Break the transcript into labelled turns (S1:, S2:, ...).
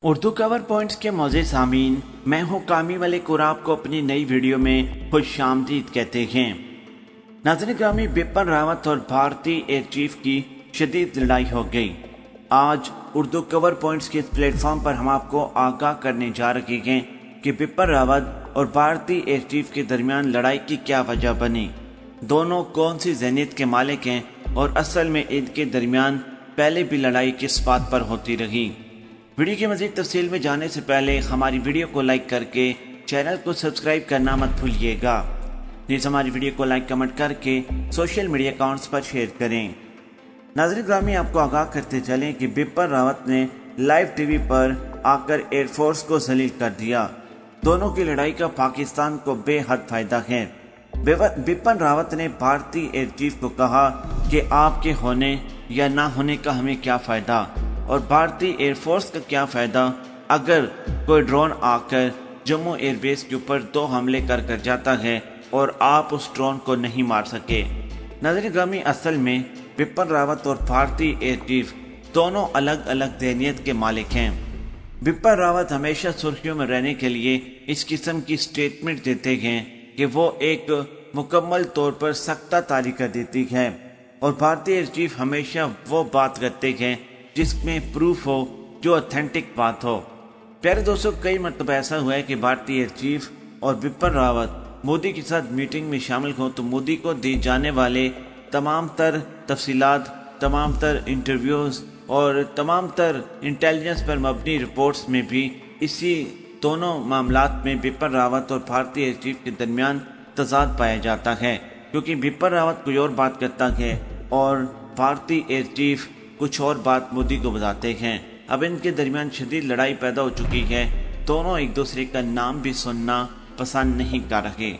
S1: اردو کور points کے معزز سامعین، میں ہوں کامی ملک اور آپ کو اپنی نئی ویڈیو میں خوش آمدید کہتے ہیں۔ ناظرین گرامی، بپن راوت اور بھارتی ایئر چیف کی شدید لڑائی ہو گئی۔ آج اردو کور پوائنٹس کے پلیٹ فارم پر ہم آپ کو آگاہ کرنے جا رہے ہیں کہ بپن راوت اور بھارتی ایئر چیف کے درمیان لڑائی کی کیا وجہ بنی، دونوں کون سی ذہنیت کے مالک ہیں اور اصل میں ان کے درمیان پہلے بھی لڑائی کس بات پر ہوتی رہی۔ ویڈیو کی مزید تفصیل میں جانے سے پہلے ہماری ویڈیو کو لائک کر کے چینل کو سبسکرائب کرنا مت بھولیے گا۔ نیز ہماری ویڈیو کو لائک کمنٹ کر کے سوشل میڈیا اکاؤنٹس پر شیئر کریں۔ ناظرین گرامی، آپ کو آگاہ کرتے چلیں کہ بپن راوت نے لائیو ٹی وی پر آ کر ایئر فورس کو ذلیل کر دیا۔ دونوں کی لڑائی کا پاکستان کو بے حد فائدہ ہے۔ بپن راوت نے بھارتی ایئر چیف کو کہا کہ آپ کے ہونے یا نہ ہونے کا ہمیں کیا فائدہ، اور بھارتی ایئر فورس کا کیا فائدہ اگر کوئی ڈرون آ کر جموں ایئر بیس کے اوپر 2 حملے کر جاتا ہے اور آپ اس ڈرون کو نہیں مار سکے۔ ناظرین گرامی، اصل میں بپن راوت اور بھارتی ایئر چیف دونوں الگ الگ ذہنیت کے مالک ہیں۔ بپن راوت ہمیشہ سرخیوں میں رہنے کے لیے اس قسم کی سٹیٹمنٹ دیتے ہیں کہ وہ ایک مکمل طور پر سختہ تاری کر دیتی ہے، اور بھارتی ایئر چیف ہمیشہ وہ بات کرتے ہیں جس میں پروف ہو، جو اتھینٹک بات ہو۔ پیارے دوستوں، کئی مرتبہ ایسا ہوا ہے کہ بھارتی ایئر چیف اور بپن راوت مودی کے ساتھ میٹنگ میں شامل ہوں تو مودی کو دی جانے والے تمام تر تفصیلات، تمام تر انٹرویوز اور تمام تر انٹیلیجنس پر مبنی رپورٹس میں بھی اسی دونوں معاملات میں بپن راوت اور بھارتی ایئر چیف کے درمیان تضاد پایا جاتا ہے، کیونکہ بپن راوت کوئی اور بات کرتا ہے اور بھارتی ایئر چیف کچھ اور بات مودی کو بتاتے ہیں۔ اب ان کے درمیان شدید لڑائی پیدا ہو چکی ہے، دونوں ایک دوسرے کا نام بھی سننا پسند نہیں کر رہے۔